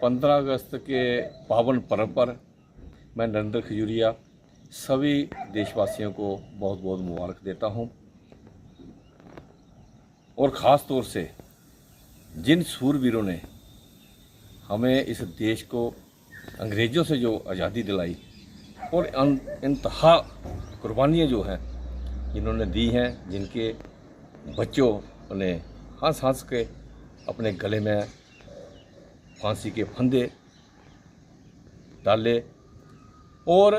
15 अगस्त के पावन पर्व पर मैं नरेंद्र खजूरिया सभी देशवासियों को बहुत बहुत मुबारक देता हूं और ख़ास तौर से जिन सूरवीरों ने हमें इस देश को अंग्रेज़ों से जो आज़ादी दिलाई और इंतहा कुर्बानियाँ जो हैं जिन्होंने दी हैं, जिनके बच्चों ने हंस हंस के अपने गले में फांसी के फंदे डाले और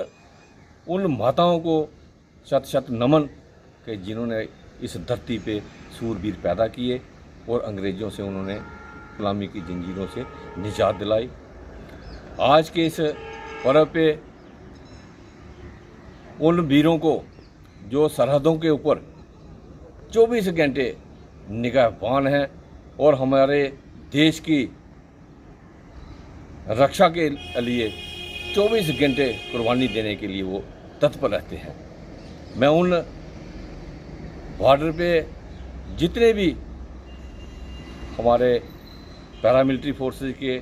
उन माताओं को शत शत नमन के जिन्होंने इस धरती पे सूरवीर पैदा किए और अंग्रेज़ों से उन्होंने गुलामी की जंजीरों से निजात दिलाई। आज के इस पर्व पे उन वीरों को जो सरहदों के ऊपर 24 घंटे निगाहबान हैं और हमारे देश की रक्षा के लिए 24 घंटे कुर्बानी देने के लिए वो तत्पर रहते हैं। मैं उन बॉर्डर पे जितने भी हमारे पैरामिलिट्री फोर्सेस के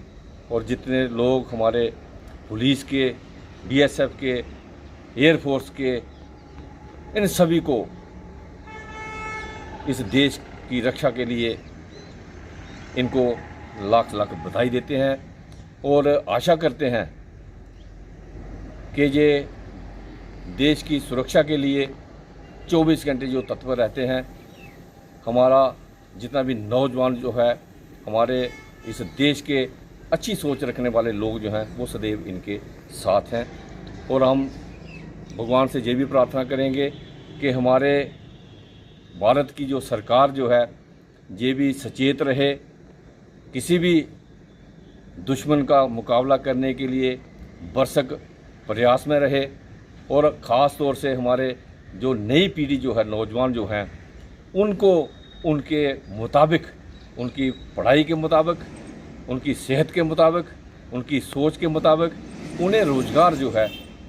और जितने लोग हमारे पुलिस के, बीएसएफ के, एयरफोर्स के, इन सभी को इस देश की रक्षा के लिए इनको लाख लाख बधाई देते हैं और आशा करते हैं कि ये देश की सुरक्षा के लिए 24 घंटे जो तत्पर रहते हैं। हमारा जितना भी नौजवान जो है, हमारे इस देश के अच्छी सोच रखने वाले लोग जो हैं, वो सदैव इनके साथ हैं और हम भगवान से ये भी प्रार्थना करेंगे कि हमारे भारत की जो सरकार जो है ये भी सचेत रहे, किसी भी दुश्मन का मुकाबला करने के लिए भरसक प्रयास में रहे और ख़ास तौर से हमारे जो नई पीढ़ी जो है, नौजवान जो हैं, उनको उनके मुताबिक, उनकी पढ़ाई के मुताबिक, उनकी सेहत के मुताबिक, उनकी सोच के मुताबिक उन्हें रोज़गार जो है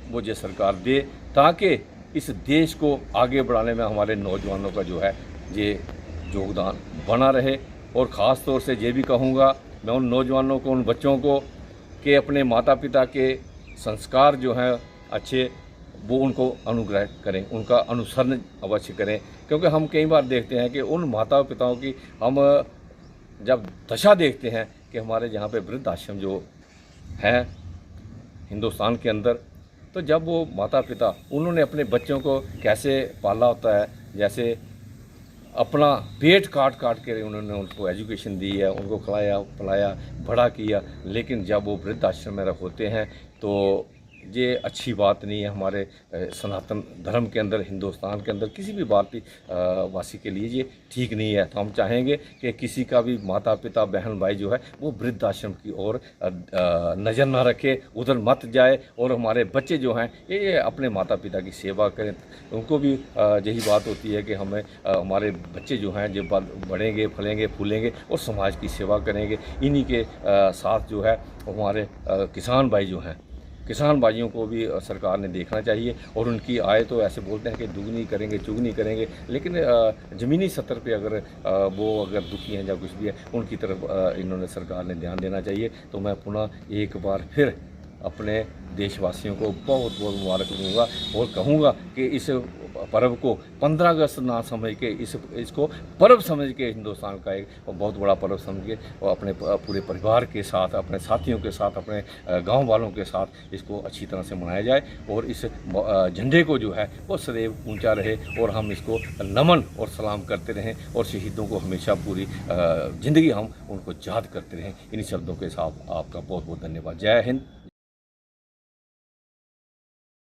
वो ये सरकार दे, ताकि इस देश को आगे बढ़ाने में हमारे नौजवानों का जो है ये योगदान बना रहे। और ख़ास तौर से ये भी कहूँगा मैं उन नौजवानों को, उन बच्चों को कि अपने माता पिता के संस्कार जो हैं अच्छे, वो उनको अनुग्रह करें, उनका अनुसरण अवश्य करें। क्योंकि हम कई बार देखते हैं कि उन माता पिताओं की हम जब दशा देखते हैं कि हमारे यहाँ पे वृद्ध आश्रम जो हैं हिंदुस्तान के अंदर, तो जब वो माता पिता उन्होंने अपने बच्चों को कैसे पाला होता है, जैसे अपना पेट काट काट के उन्होंने उनको एजुकेशन दी है, उनको खिलाया पिलाया बड़ा किया, लेकिन जब वो वृद्ध आश्रम में होते हैं तो ये अच्छी बात नहीं है। हमारे सनातन धर्म के अंदर, हिंदुस्तान के अंदर किसी भी भारतीय वासी के लिए ये ठीक नहीं है। तो हम चाहेंगे कि किसी का भी माता पिता, बहन भाई जो है वो वृद्धाश्रम की ओर नज़र ना रखे, उधर मत जाए और हमारे बच्चे जो हैं ये अपने माता पिता की सेवा करें। उनको भी यही बात होती है कि हमें हमारे बच्चे जो हैं जब बढ़ेंगे, फलेंगे, फूलेंगे और समाज की सेवा करेंगे। इन्हीं के साथ जो है हमारे किसान भाई जो हैं, किसान भाइयों को भी सरकार ने देखना चाहिए और उनकी आय तो ऐसे बोलते हैं कि दुगनी करेंगे, चुगनी करेंगे, लेकिन ज़मीनी स्तर पे अगर वो अगर दुखी हैं या कुछ भी है, उनकी तरफ इन्होंने सरकार ने ध्यान देना चाहिए। तो मैं पुनः एक बार फिर अपने देशवासियों को बहुत बहुत मुबारक दूँगा और कहूँगा कि इस पर्व को 15 अगस्त ना समझ के इसको पर्व समझ के, हिंदुस्तान का एक बहुत बड़ा पर्व समझ के और अपने पूरे परिवार के साथ, अपने साथियों के साथ, अपने गांव वालों के साथ इसको अच्छी तरह से मनाया जाए और इस झंडे को जो है वो सदैव ऊंचा रहे और हम इसको नमन और सलाम करते रहें और शहीदों को हमेशा पूरी ज़िंदगी हम उनको याद करते रहें। इन शब्दों के साथ आपका बहुत बहुत धन्यवाद। जय हिंद।